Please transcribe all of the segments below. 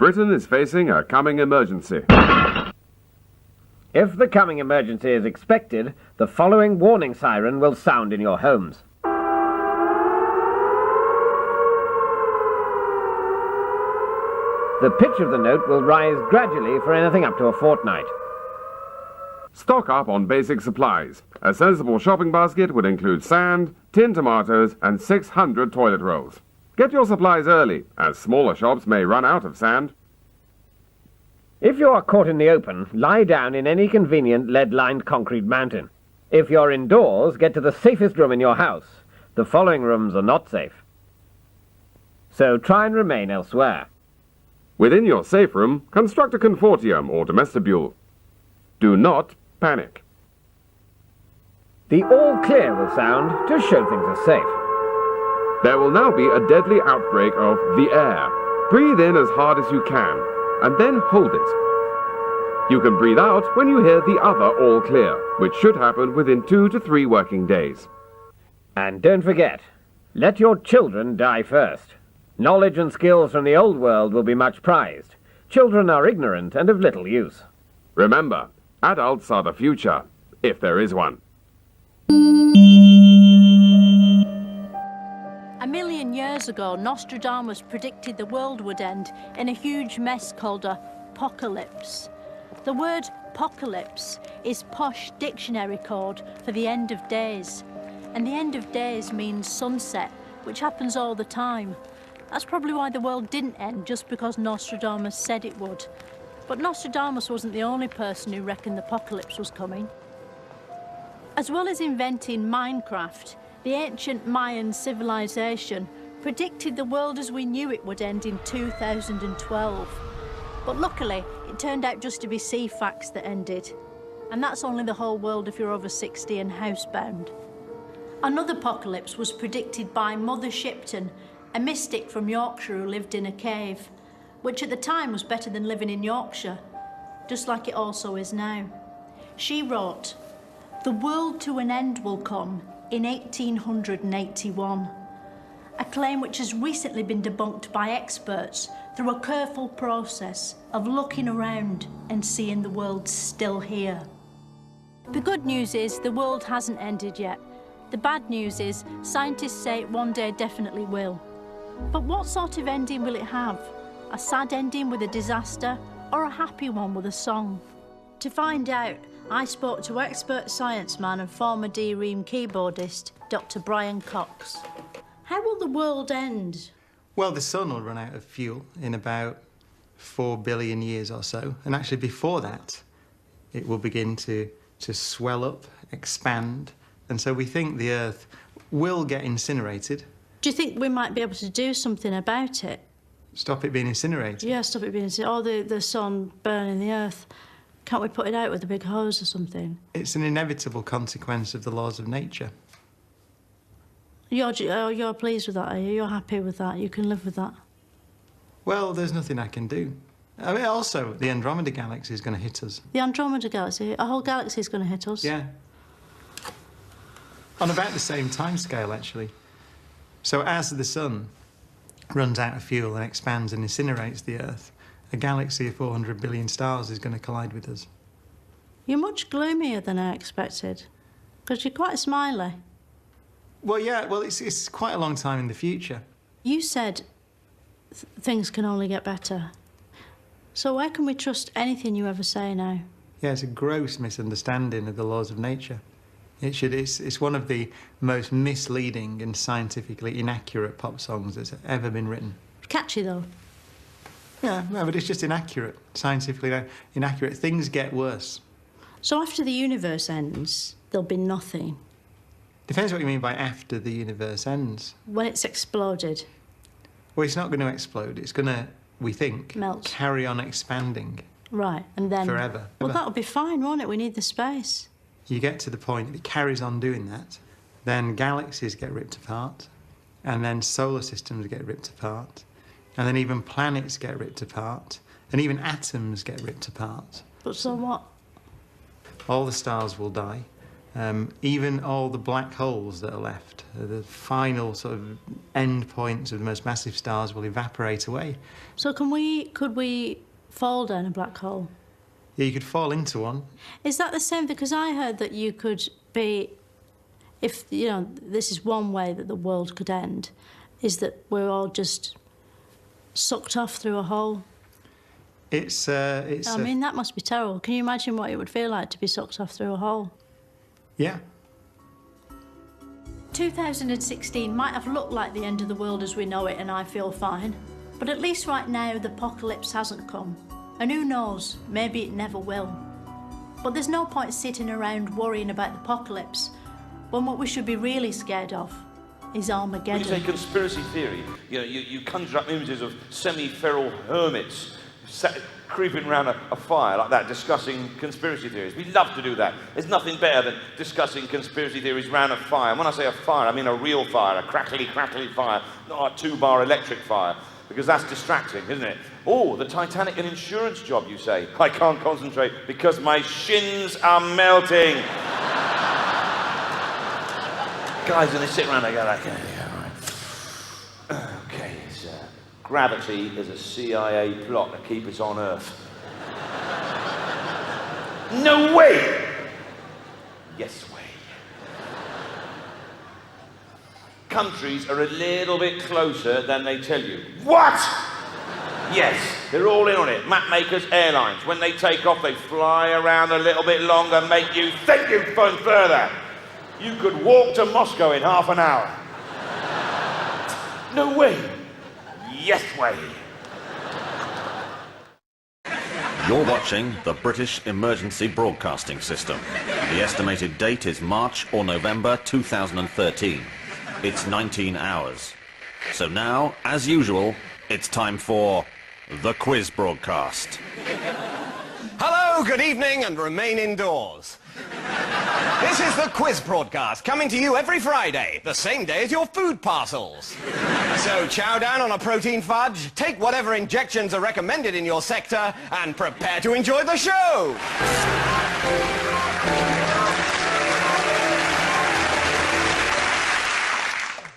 Britain is facing a coming emergency. If the coming emergency is expected, the following warning siren will sound in your homes. The pitch of the note will rise gradually for anything up to a fortnight. Stock up on basic supplies. A sensible shopping basket would include sand, tinned tomatoes, and 600 toilet rolls. Get your supplies early, as smaller shops may run out of sand. If you are caught in the open, lie down in any convenient lead-lined concrete mountain. If you're indoors, get to the safest room in your house. The following rooms are not safe. So try and remain elsewhere. Within your safe room, construct a confortium or domestibule. Do not panic. The all clear will sound to show things are safe. There will now be a deadly outbreak of the air. Breathe in as hard as you can, and then hold it. You can breathe out when you hear the other all clear, which should happen within 2 to 3 working days. And don't forget, let your children die first. Knowledge and skills from the old world will be much prized. Children are ignorant and of little use. Remember, adults are the future, if there is one. A million years ago, Nostradamus predicted the world would end in a huge mess called a apocalypse. The word apocalypse is posh dictionary code for the end of days. And the end of days means sunset, which happens all the time. That's probably why the world didn't end, just because Nostradamus said it would. But Nostradamus wasn't the only person who reckoned the apocalypse was coming. As well as inventing Minecraft, the ancient Mayan civilization predicted the world as we knew it would end in 2012. But luckily, it turned out just to be Ceefax that ended. And that's only the whole world if you're over 60 and housebound. Another apocalypse was predicted by Mother Shipton, a mystic from Yorkshire who lived in a cave, which at the time was better than living in Yorkshire, just like it also is now. She wrote, "The world to an end will come in 1881, a claim which has recently been debunked by experts through a careful process of looking around and seeing the world still here." The good news is the world hasn't ended yet. The bad news is scientists say it one day definitely will. But what sort of ending will it have? A sad ending with a disaster, or a happy one with a song? To find out, I spoke to expert science man and former D-Ream keyboardist, Dr. Brian Cox. How will the world end? Well, the sun will run out of fuel in about 4 billion years or so. And actually before that, it will begin to swell up, expand. And so we think the Earth will get incinerated. Do you think we might be able to do something about it? Stop it being incinerated? Yeah, stop it being incinerated. Or the sun burning the Earth. Can't we put it out with a big hose or something? It's an inevitable consequence of the laws of nature. You're pleased with that, are you? You're happy with that? You can live with that? Well, there's nothing I can do. I mean, also, the Andromeda Galaxy is going to hit us. The Andromeda Galaxy? A whole galaxy is going to hit us? Yeah. On about the same timescale, actually. So as the sun runs out of fuel and expands and incinerates the Earth, a galaxy of 400 billion stars is going to collide with us. You're much gloomier than I expected, because you're quite smiley. Well, yeah, well, it's quite a long time in the future. You said things can only get better. So where can we trust anything you ever say now? Yeah, it's a gross misunderstanding of the laws of nature. It's one of the most misleading and scientifically inaccurate pop songs that's ever been written. Catchy, though. Yeah, no, but it's just inaccurate, scientifically inaccurate. Things get worse. So after the universe ends, there'll be nothing? Depends what you mean by after the universe ends. When it's exploded? Well, it's not going to explode. It's going to, we think, melt. Carry on expanding. Right, and then... Forever. Well, that'll be fine, won't it? We need the space. You get to the point, if it carries on doing that, then galaxies get ripped apart, and then solar systems get ripped apart, and then even planets get ripped apart, and even atoms get ripped apart. But so what? All the stars will die, Even all the black holes that are left, the final sort of end points of the most massive stars will evaporate away. So could we fall down a black hole? Yeah, you could fall into one. Is that the same? Because I heard that you could be, if, you know, this is one way that the world could end, is that we're all just sucked off through a hole. I mean, that must be terrible. Can you imagine what it would feel like to be sucked off through a hole? Yeah. 2016 might have looked like the end of the world as we know it, and I feel fine. But at least right now, the apocalypse hasn't come. And who knows, maybe it never will. But there's no point sitting around worrying about the apocalypse when what we should be really scared of is Armageddon. When you say conspiracy theory, you know, you conjure up images of semi-feral hermits creeping around a fire like that, discussing conspiracy theories. We love to do that. There's nothing better than discussing conspiracy theories around a fire. And when I say a fire, I mean a real fire, a crackly fire, not a 2-bar electric fire, because that's distracting, isn't it? Oh, the Titanic and insurance job, you say. I can't concentrate because my shins are melting. Guys, when they sit around, they go like, yeah, right. Okay, it's gravity is a CIA plot to keep us on Earth. No way! Yes way. Countries are a little bit closer than they tell you. What? Yes, they're all in on it. Mapmakers, airlines. When they take off, they fly around a little bit longer, make you think you've gone further. You could walk to Moscow in half an hour. No way. Yes way. You're watching the British Emergency Broadcasting System. The estimated date is March or November 2013. It's 19 hours. So now, as usual, it's time for the quiz broadcast. Hello, good evening, and remain indoors. This is the quiz broadcast, coming to you every Friday, the same day as your food parcels. So chow down on a protein fudge, take whatever injections are recommended in your sector, and prepare to enjoy the show.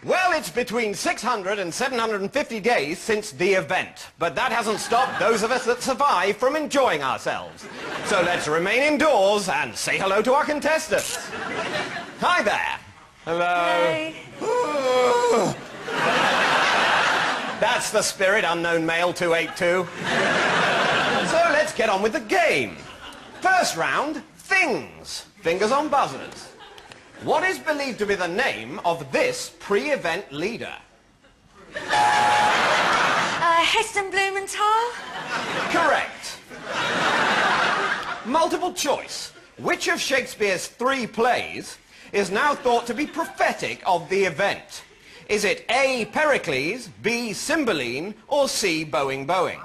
Well, it's between 600 and 750 days since the event, but that hasn't stopped those of us that survive from enjoying ourselves. So let's remain indoors and say hello to our contestants. Hi there. Hello. Hey. That's the spirit, unknown male 282. So let's get on with the game. First round, things. Fingers on buzzers. What is believed to be the name of this pre-event leader? Heston Blumenthal? Correct. Multiple choice. Which of Shakespeare's 3 plays is now thought to be prophetic of the event? Is it A, Pericles, B, Cymbeline, or C, Bowing Bowing?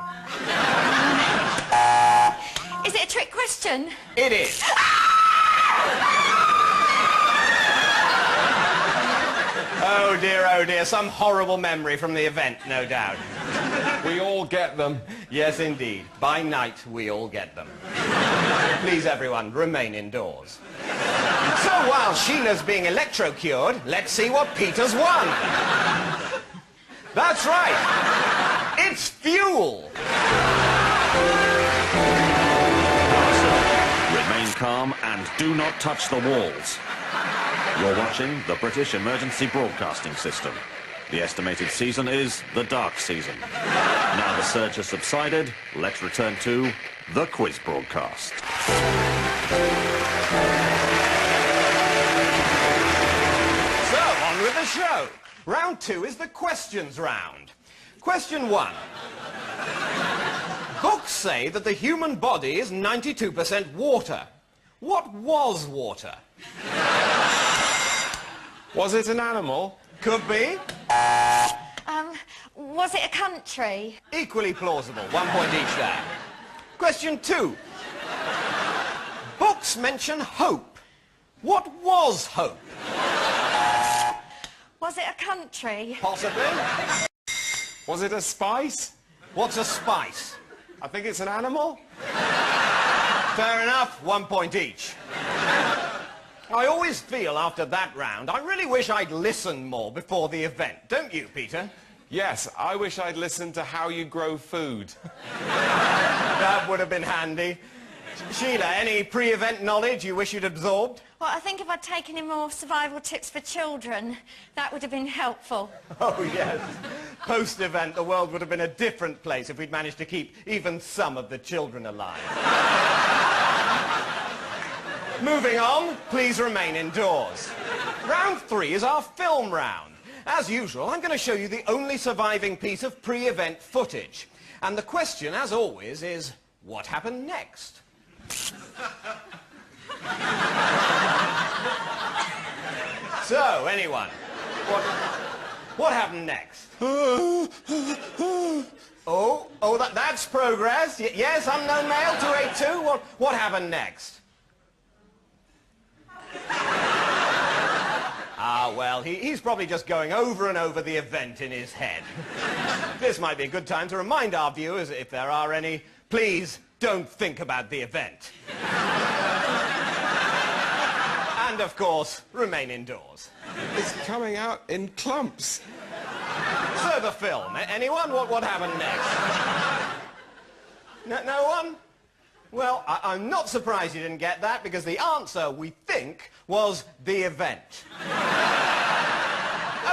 Is it a trick question? It is. Oh dear, some horrible memory from the event, no doubt. We all get them. Yes, indeed. By night, we all get them. Please, everyone, remain indoors. So while Sheila's being electrocured, let's see what Peter's won. That's right. It's fuel. Remain calm and do not touch the walls. You're watching the British Emergency Broadcasting System. The estimated season is the dark season. Now the surge has subsided, let's return to the quiz broadcast. So, on with the show. Round 2 is the questions round. Question 1. Books say that the human body is 92% water. What was water? Was it an animal? Could be. Was it a country? Equally plausible. 1 point each there. Question 2. Books mention hope. What was hope? Was it a country? Possibly. Was it a spice? What's a spice? I think it's an animal. Fair enough. 1 point each. I always feel after that round, I really wish I'd listened more before the event. Don't you, Peter? Yes, I wish I'd listened to how you grow food. That would have been handy. Sheila, any pre-event knowledge you wish you'd absorbed? Well, I think if I'd taken in more survival tips for children, that would have been helpful. Oh, yes. Post-event, the world would have been a different place if we'd managed to keep even some of the children alive. Moving on, please remain indoors. Round 3 is our film round. As usual, I'm going to show you the only surviving piece of pre-event footage. And the question, as always, is, what happened next? So, anyone, what happened next? That's progress. Yes, unknown male, 282. What happened next? Well, he's probably just going over and over the event in his head. This might be a good time to remind our viewers, if there are any, please don't think about the event. And, of course, remain indoors. It's coming out in clumps. So the film. Anyone? What happened next? No one? Well, I'm not surprised you didn't get that, because the answer, we think, was the event.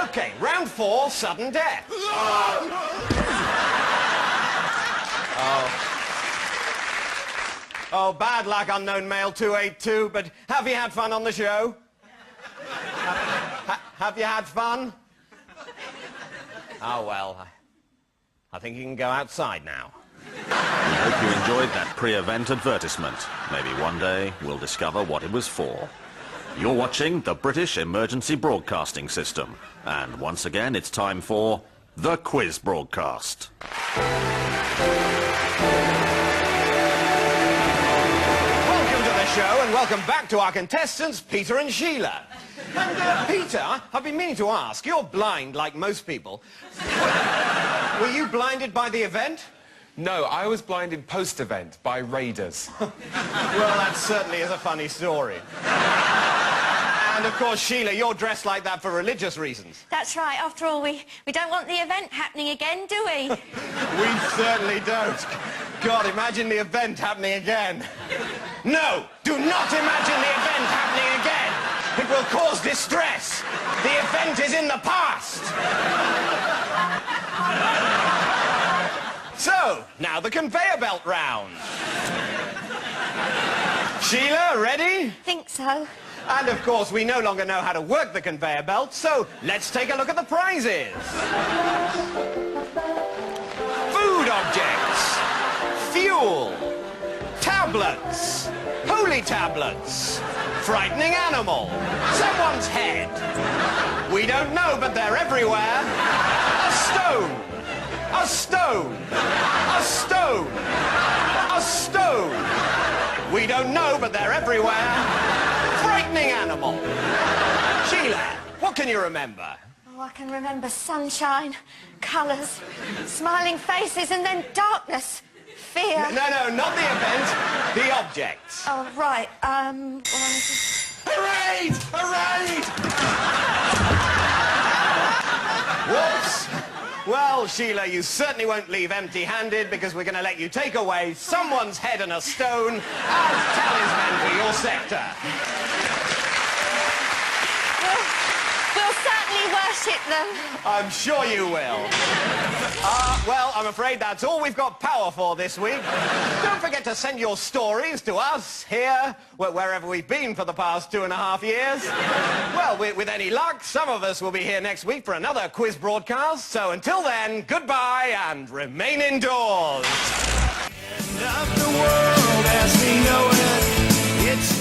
Okay, round 4, sudden death. Oh, bad luck, unknown male 282, but have you had fun on the show? Have you had fun? Oh, well, I think you can go outside now. We hope you enjoyed that pre-event advertisement. Maybe one day we'll discover what it was for. You're watching the British Emergency Broadcasting System. And once again, it's time for the Quiz Broadcast. Welcome to the show, and welcome back to our contestants, Peter and Sheila. And, Peter, I've been meaning to ask, you're blind like most people. Were you blinded by the event? No, I was blinded post-event by raiders. Well, that certainly is a funny story. And, of course, Sheila, you're dressed like that for religious reasons. That's right. After all, we don't want the event happening again, do we? We certainly don't. God, imagine the event happening again. No, do not imagine the event happening again. It will cause distress. The event is in the past. So, now the conveyor belt round. Sheila, ready? Think so. And, of course, we no longer know how to work the conveyor belt, so let's take a look at the prizes. Food objects, fuel, tablets, holy tablets, frightening animal, someone's head. We don't know, but they're everywhere. A stone. A stone! A stone! A stone! We don't know, but they're everywhere. Frightening animal. Sheila, what can you remember? Oh, I can remember sunshine, colours, smiling faces, and then darkness, fear. No, not the event. The objects. Oh, right. A raid! A raid! Whoops! Well, Sheila, you certainly won't leave empty-handed, because we're going to let you take away someone's head and a stone as talisman for your sector. We'll certainly worship them. I'm sure you will. Well, I'm afraid that's all we've got power for this week. Don't forget to send your stories to us here, wherever we've been for the past 2.5 years. Well, with any luck, some of us will be here next week for another quiz broadcast. So until then, goodbye and remain indoors. End of the world as we know it. It's